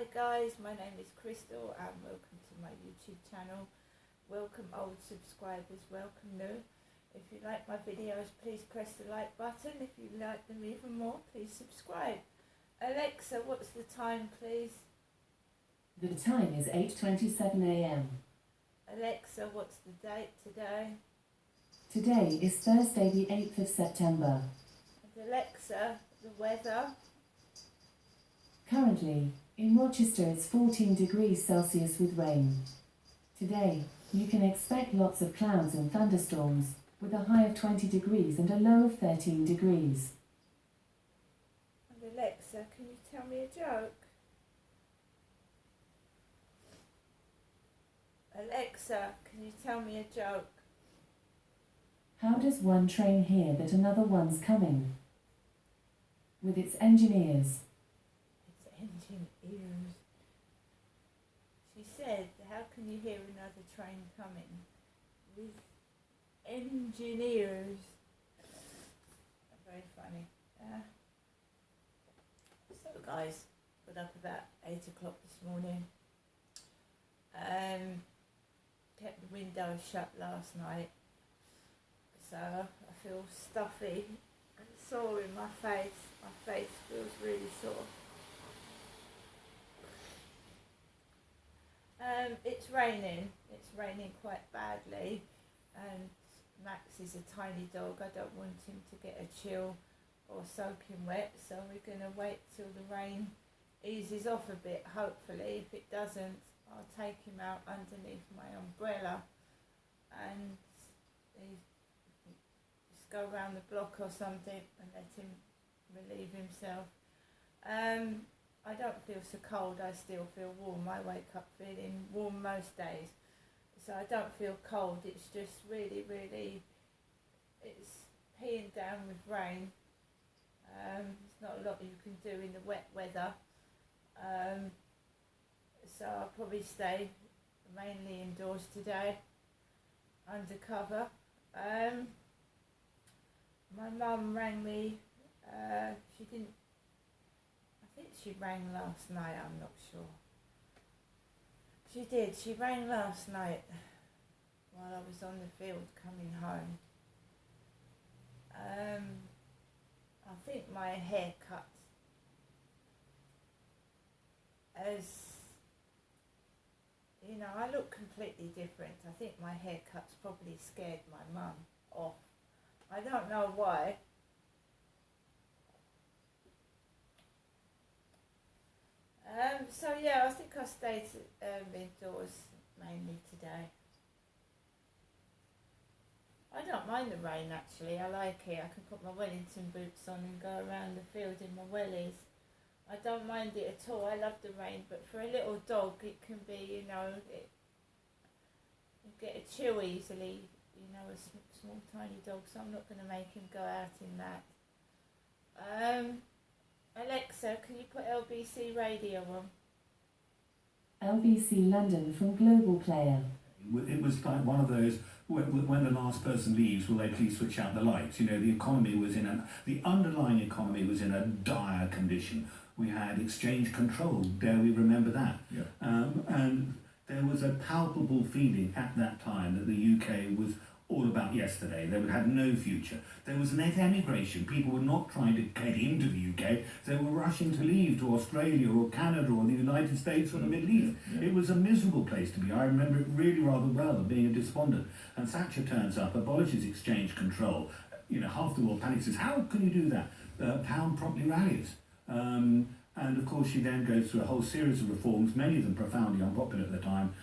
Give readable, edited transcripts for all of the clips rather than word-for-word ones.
Hi guys, my name is Crystal and welcome to my YouTube channel. Welcome old subscribers, welcome new. If you like my videos, please press the like button. If you like them even more, please subscribe. Alexa, what's the time please? The time is 8:27 a.m. Alexa, what's the date today? Today is Thursday the 8th of September. And Alexa, the weather? Currently, in Rochester it's 14 degrees Celsius with rain. Today, you can expect lots of clouds and thunderstorms, with a high of 20 degrees and a low of 13 degrees. And Alexa, can you tell me a joke? Alexa, can you tell me a joke? How does one train hear that another one's coming? With its engineers. It's engine ears. She said, how can you hear another train coming? With engineers. Very funny. So guys, got up about 8 o'clock this morning. Kept the window shut last night. So I feel stuffy and sore in my face. My face feels really sore. It's raining. It's raining quite badly, and Max is a tiny dog. I don't want him to get a chill or soaking wet, so we're going to wait till the rain eases off a bit, hopefully. If it doesn't, I'll take him out underneath my umbrella and just go around the block or something and let him relieve himself. I don't feel so cold, I still feel warm. I wake up feeling warm most days, so I don't feel cold. It's just really, it's peeing down with rain. There's not a lot you can do in the wet weather, so I'll probably stay mainly indoors today, under cover. My mum rang me. She didn't. I think she rang last night, I'm not sure. She did, she rang last night while I was on the field coming home. I think my haircut I look completely different. I think my haircut's probably scared my mum off. I don't know why. So yeah, I think I stayed indoors mainly today. I don't mind the rain actually, I like it. I can put my Wellington boots on and go around the field in my wellies. I don't mind it at all, I love the rain, but for a little dog it can be, you get a chill easily, a small tiny dog, so I'm not going to make him go out in that. Alexa, can you put LBC radio on? LBC London from Global Player. It was like one of those, when the last person leaves, will they please switch out the lights? The economy was the underlying economy was in a dire condition. We had exchange control, dare we remember that? Yeah. And there was a palpable feeling at that time that the UK was all about yesterday. They would have no future. There was net emigration. People were not trying to get into the UK. They were rushing to leave to Australia or Canada or the United States or the Middle East. Yeah. It was a miserable place to be. I remember it really rather well, being a despondent. And Thatcher turns up, abolishes exchange control. Half the world panics, says, how can you do that? Pound promptly rallies. And of course she then goes through a whole series of reforms, many of them profoundly unpopular at the time,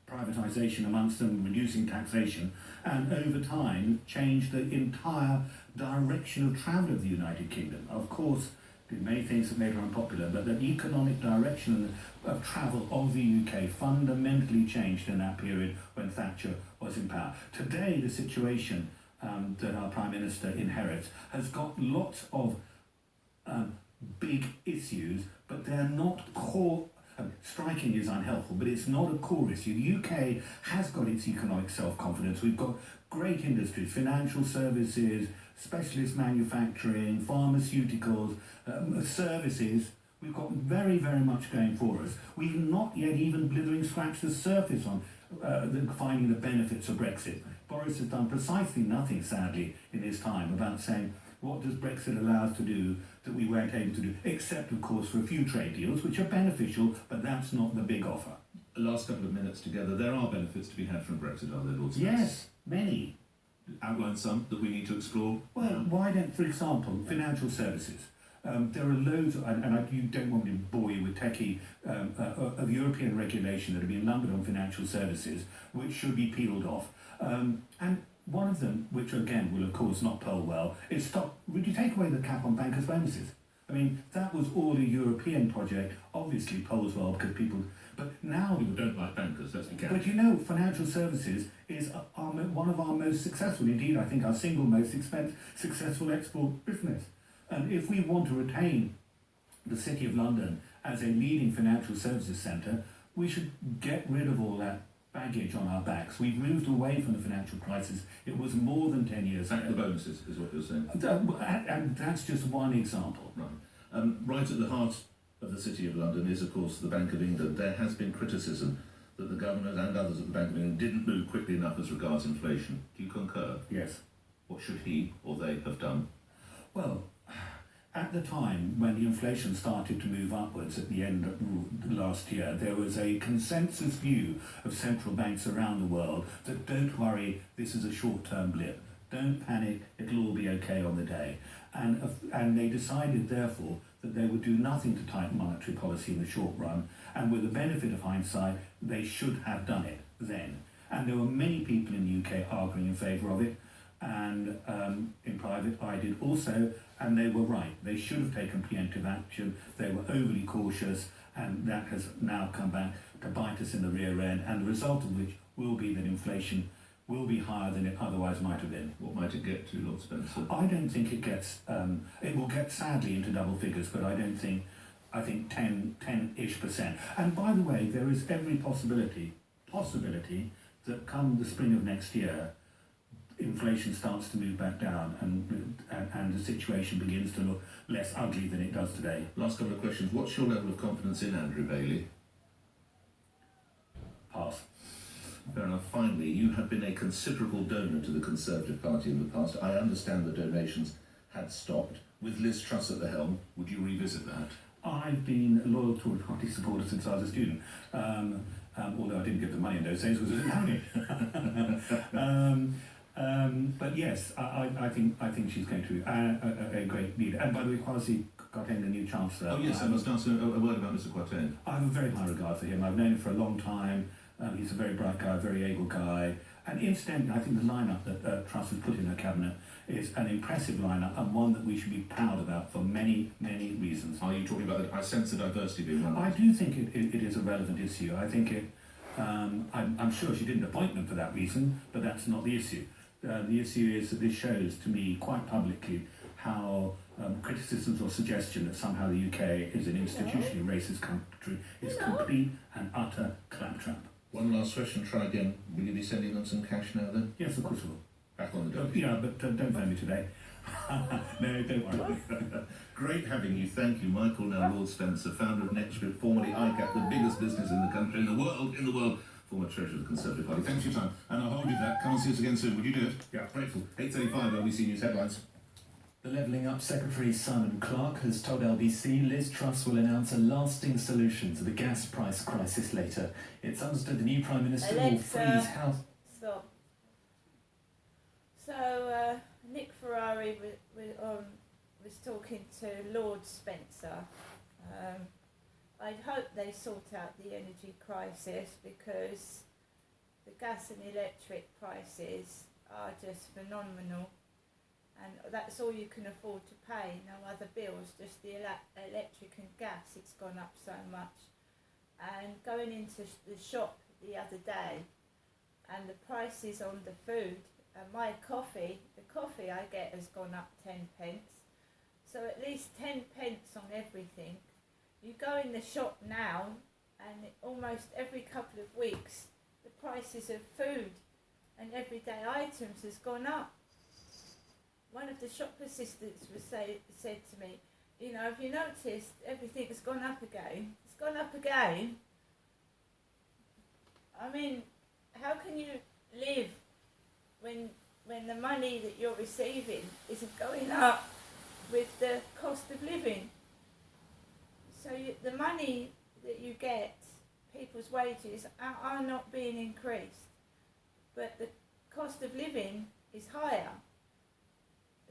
privatisation amongst them, reducing taxation, and over time changed the entire direction of travel of the United Kingdom. Of course, did many things that made her unpopular, but the economic direction of travel of the UK fundamentally changed in that period when Thatcher was in power. Today, the situation that our Prime Minister inherits has got lots of big issues, but they're not core. Striking is unhelpful, but it's not a core issue. The UK has got its economic self-confidence. We've got great industries, financial services, specialist manufacturing, pharmaceuticals, services. We've got very, very much going for us. We've not yet even blithering scratched the surface on finding the benefits of Brexit. Boris has done precisely nothing, sadly, in his time about saying, what does Brexit allow us to do that we weren't able to do, except, of course, for a few trade deals, which are beneficial, but that's not the big offer. The last couple of minutes together, there are benefits to be had from Brexit, are there, Lord Spence? Yes, many. Outline some that we need to explore. Well, why don't, for example, financial services. There are loads, you don't want me to bore you with techie, of European regulation that have been lumbered on financial services, which should be peeled off. And one of them, which again will of course not poll well, is would you take away the cap on bankers' bonuses? I mean, that was all a European project, obviously polls well because people, but now... People don't like bankers, let's be careful. But you know, financial services is one of our most successful, indeed I think our single most successful export business. And if we want to retain the City of London as a leading financial services centre, we should get rid of all that baggage on our backs. We've moved away from the financial crisis. It was more than 10 years Back ago. the bonuses is what you're saying. And that's just one example. Right. Right at the heart of the City of London is, of course, the Bank of England. There has been criticism that the governor and others at the Bank of England didn't move quickly enough as regards inflation. Do you concur? Yes. What should he or they have done? Well, at the time when the inflation started to move upwards at the end of last year, there was a consensus view of central banks around the world that don't worry, this is a short-term blip. Don't panic, it'll all be okay on the day. And they decided, therefore, that they would do nothing to tighten monetary policy in the short run, and with the benefit of hindsight, they should have done it then. And there were many people in the UK arguing in favour of it, and in private I did also, and they were right. They should have taken preemptive action. They were overly cautious, and that has now come back to bite us in the rear end, and the result of which will be that inflation will be higher than it otherwise might have been. What might it get to, Lord Spencer? I don't think it gets, it will get sadly into double figures, but I think 10-ish%. And by the way, there is every possibility that come the spring of next year, inflation starts to move back down and the situation begins to look less ugly than it does today. Last couple of questions. What's your level of confidence in Andrew Bailey? Pass. Fair enough. Finally, you have been a considerable donor to the Conservative Party in the past. I understand the donations had stopped. With Liz Truss at the helm, would you revisit that? I've been a loyal Tory Party supporter since I was a student, although I didn't get the money in those days because I didn't have any. But yes, I think she's going to be a great leader. And by the way, Kwasi Kwarteng, the new Chancellor. Oh yes, I must ask a word about Mr. Kwarteng. I have a very high regard for him. I've known him for a long time. He's a very bright guy, a very able guy. And incidentally, I think the lineup that Truss has put in her cabinet is an impressive lineup and one that we should be proud about for many, many reasons. Are you talking about, I sense the diversity being one of I them. do think it is a relevant issue. I think I'm sure she didn't appoint them for that reason, but that's not the issue. The issue is that this shows to me quite publicly how criticisms or suggestion that somehow the UK is an institutionally racist country is complete and utter claptrap. One last question, try again. Will you be sending them some cash now then? Yes, of course we will. Back on the dock. Yeah, but don't phone me today. No, don't worry. Great having you. Thank you, Michael. Now Lord Spencer, founder of NextScript, formerly ICAP, the biggest business in the country, in the world, former treasurer of the Conservative Party. Thanks for your time, and I'll hold you to that. Come and see us again soon. Would you do it? Yeah. Grateful. 8:35 LBC News headlines. The Levelling Up Secretary Simon Clarke has told LBC Liz Truss will announce a lasting solution to the gas price crisis later. It's understood the new Prime Minister will Alexa. freeze house... Stop. So, Nick Ferrari was talking to Lord Spencer. I'd hope they sort out the energy crisis because the gas and electric prices are just phenomenal. And that's all you can afford to pay, no other bills, just the electric and gas. It's gone up so much. And going into the shop the other day, and the prices on the food, and the coffee I get has gone up 10 pence. So at least 10 pence on everything. You go in the shop now, and almost every couple of weeks, the prices of food and everyday items has gone up. One of the shop assistants said to me, you know, if you noticed, everything's gone up again. It's gone up again. I mean, how can you live when the money that you're receiving isn't going up with the cost of living? So the money that you get, people's wages are not being increased, but the cost of living is higher.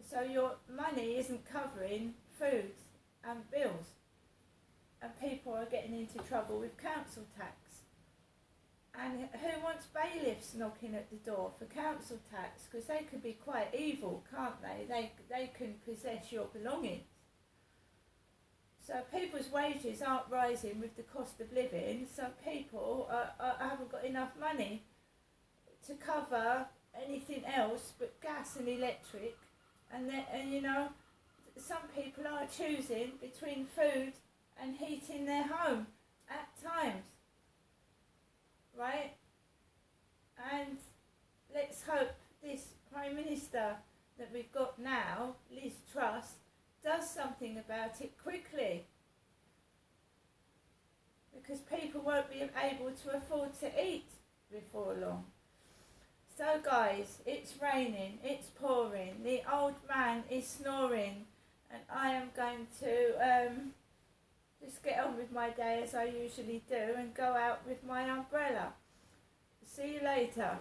So your money isn't covering food and bills, and people are getting into trouble with council tax. And who wants bailiffs knocking at the door for council tax? Because they could be quite evil, can't they? They can possess your belongings. So people's wages aren't rising with the cost of living, so people haven't got enough money to cover anything else but gas and electric. And you know, some people are choosing between food and heating their home at times, right? And let's hope this Prime Minister that we've got now, Liz Truss, does something about it quickly, because people won't be able to afford to eat before long. So guys, it's raining, it's pouring, the old man is snoring, and I am going to just get on with my day as I usually do and go out with my umbrella. See you later.